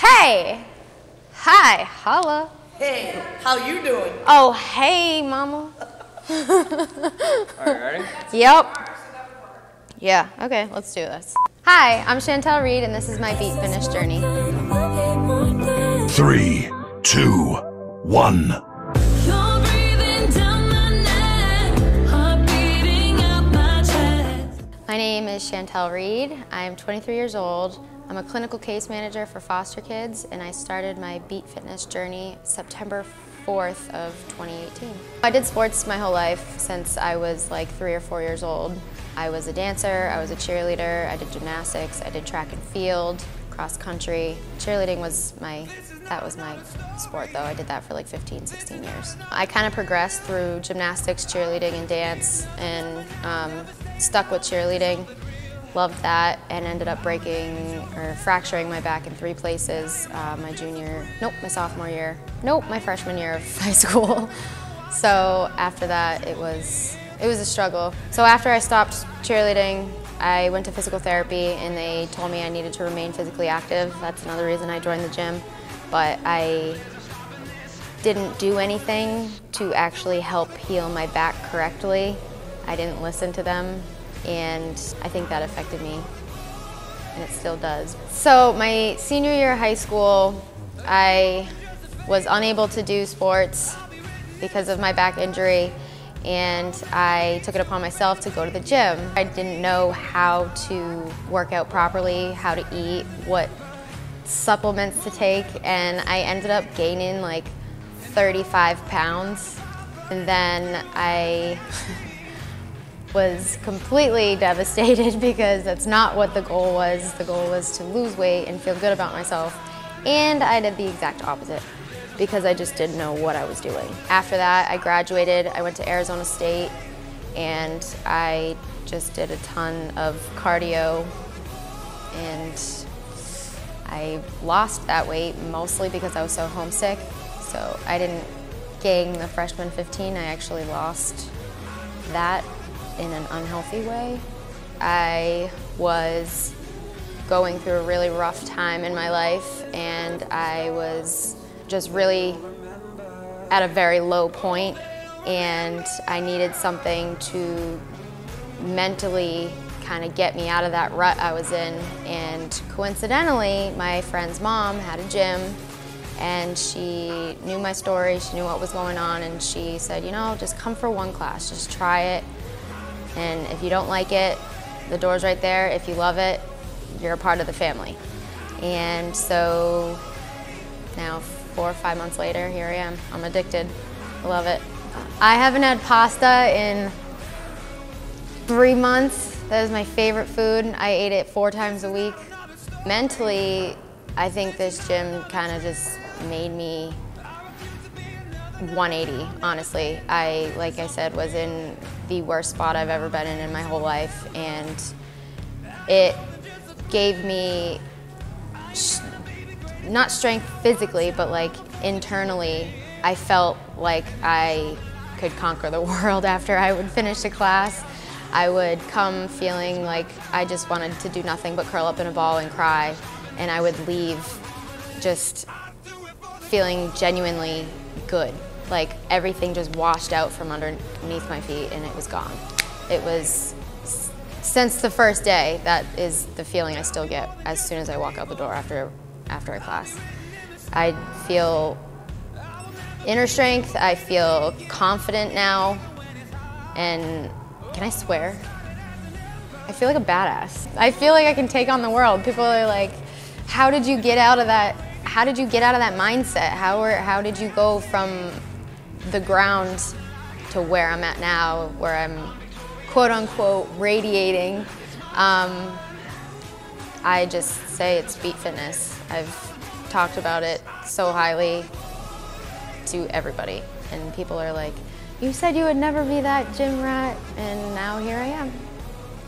Hey! Hi, holla. Hey, how you doing? Oh, hey, mama. Alright, ready? Yep. Yeah, okay, let's do this. Hi, I'm Chantal Reid, and this is my beat finish journey. 3, 2, 1. My name is Chantal Reid. I'm 23 years old. I'm a clinical case manager for foster kids, and I started my beat fitness journey September 4th of 2018. I did sports my whole life since I was like 3 or 4 years old. I was a dancer, I was a cheerleader, I did gymnastics, I did track and field, cross country. Cheerleading was my sport though. I did that for like 15, 16 years. I kind of progressed through gymnastics, cheerleading, and dance, and stuck with cheerleading. Loved that, and ended up fracturing my back in 3 places my sophomore year. My freshman year of high school. So after that, it was a struggle. So after I stopped cheerleading, I went to physical therapy, and they told me I needed to remain physically active. That's another reason I joined the gym. But I didn't do anything to actually help heal my back correctly. I didn't listen to them, and I think that affected me, and it still does. So my senior year of high school, I was unable to do sports because of my back injury, and I took it upon myself to go to the gym. I didn't know how to work out properly, how to eat, what supplements to take, and I ended up gaining like 35 pounds, and then I was completely devastated because that's not what the goal was. The goal was to lose weight and feel good about myself, and I did the exact opposite because I just didn't know what I was doing. After that, I graduated, I went to Arizona State, and I just did a ton of cardio, and I lost that weight mostly because I was so homesick. So I didn't gain the freshman 15, I actually lost that in an unhealthy way. I was going through a really rough time in my life, and I was just really at a very low point, and I needed something to mentally kind of get me out of that rut I was in. And coincidentally, my friend's mom had a gym, and she knew my story, she knew what was going on, and she said, you know, just come for one class, just try it, and if you don't like it, the door's right there. If you love it, you're a part of the family. And so now 4 or 5 months later, here I am. I'm addicted. I love it. I haven't had pasta in 3 months. That is my favorite food. I ate it 4 times a week. Mentally, I think this gym kind of just made me 180, honestly. Like I said, was in the worst spot I've ever been in my whole life, and it gave me not strength physically, but like internally, I felt like I could conquer the world after I would finish a class. I would come feeling like I just wanted to do nothing but curl up in a ball and cry, and I would leave just feeling genuinely good. Like everything just washed out from underneath my feet, and it was gone. It was, since the first day, that is the feeling I still get as soon as I walk out the door after a class. I feel inner strength, I feel confident now, and can I swear? I feel like a badass. I feel like I can take on the world. People are like, how did you get out of that? How did you get out of that mindset? How did you go from the ground to where I'm at now, where I'm quote unquote radiating? I just say it's beat fitness. I've talked about it so highly to everybody, and people are like, you said you would never be that gym rat, and now here I am.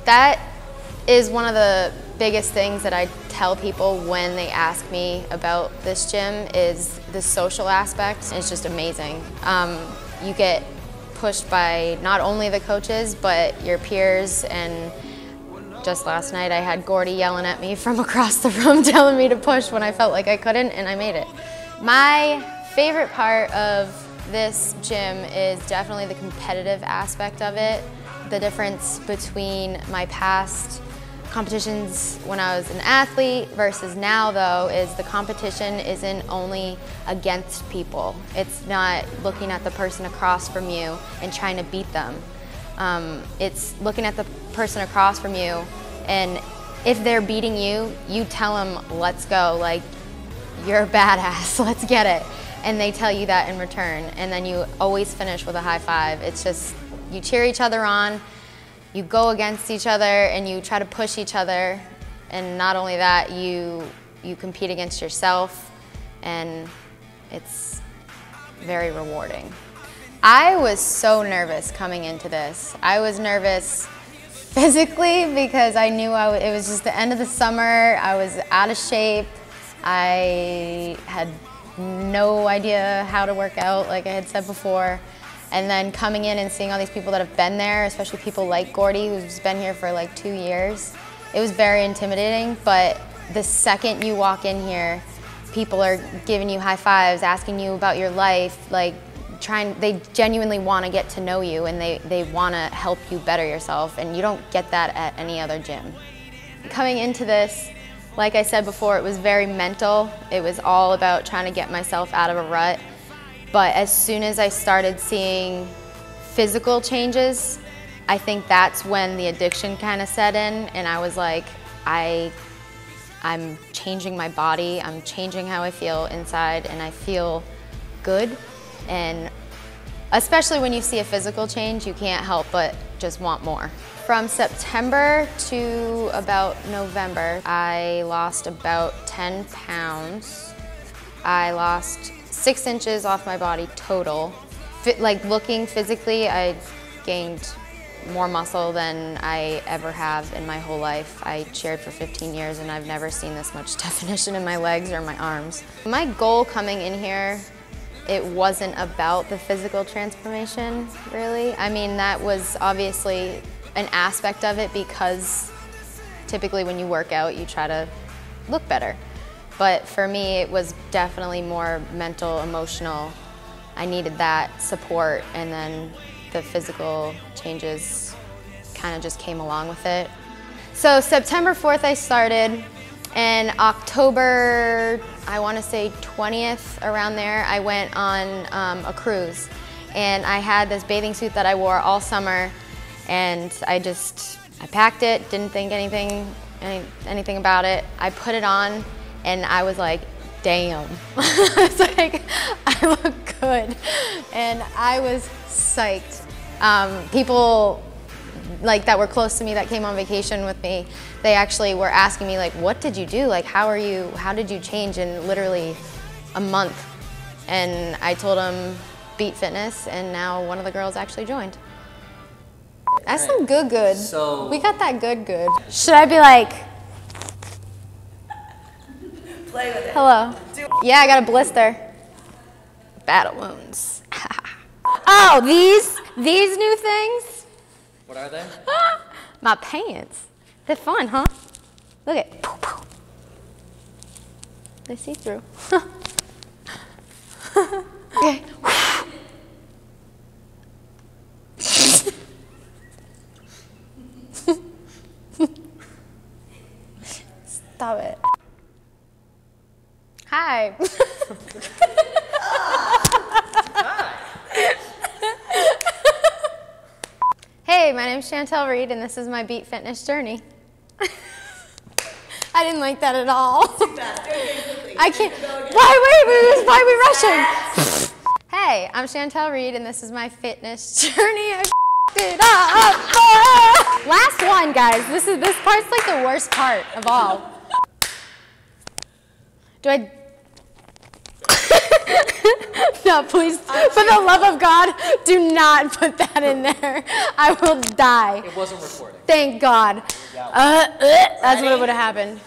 That is one of the biggest things that I tell people when they ask me about this gym, is the social aspect. It's just amazing. You get pushed by not only the coaches, but your peers and just last night I had Gordy yelling at me from across the room telling me to push when I felt like I couldn't, and I made it. My favorite part of this gym is definitely the competitive aspect of it. The difference between my past competitions when I was an athlete versus now, though, is the competition isn't only against people. It's not looking at the person across from you and trying to beat them. It's looking at the person across from you, and if they're beating you, you tell them, let's go, like, you're a badass, let's get it. And they tell you that in return, and then you always finish with a high five. It's just, you cheer each other on, you go against each other, and you try to push each other. And not only that, you compete against yourself, and it's very rewarding. I was so nervous coming into this. I was nervous physically because I knew it was just the end of the summer. I was out of shape. I had no idea how to work out, like I had said before. And then coming in and seeing all these people that have been there, especially people like Gordy, who's been here for like 2 years, it was very intimidating. But the second you walk in here, people are giving you high fives, asking you about your life, like they genuinely want to get to know you, and they want to help you better yourself, and you don't get that at any other gym. Coming into this, like I said before, it was very mental. It was all about trying to get myself out of a rut. But as soon as I started seeing physical changes, I think that's when the addiction kind of set in, and I was like, I'm changing my body, I'm changing how I feel inside, and I feel good. And especially when you see a physical change, you can't help but just want more. From September to about November, I lost about 10 pounds. I lost 6 inches off my body total. Like looking physically, I gained more muscle than I ever have in my whole life. I cheered for 15 years and I've never seen this much definition in my legs or my arms. My goal coming in here, it wasn't about the physical transformation, really. I mean, that was obviously an aspect of it because typically when you work out, you try to look better. But for me, it was definitely more mental, emotional. I needed that support, and then the physical changes kind of just came along with it. So September 4th I started, and October, I want to say 20th, around there, I went on a cruise. And I had this bathing suit that I wore all summer, and I packed it, didn't think anything about it. I put it on, and I was like, damn. It's like, I look good. And I was psyched. People that were close to me that came on vacation with me, they actually were asking me, like, what did you do? Like, how did you change in literally a month? And I told them Beat Fitness, and now one of the girls actually joined. That's some good. So we got that good. Should I be like, Play with it. hello? Yeah, I got a blister. Battle wounds. Oh, these new things? what are they? My pants. They're fun, huh? Look at, they see through. Okay. Stop it. Hi. Hey, my name's Chantal Reid, and this is my Beat Fitness journey. I didn't like that at all. I can't. Why are we rushing? Hey, I'm Chantal Reid, and this is my fitness journey. I it up. Last one, guys. This part's like the worst part of all. Do I? No, please, for the love of God, do not put that in there. I will die. It wasn't recording. Thank God. That's what would have happened.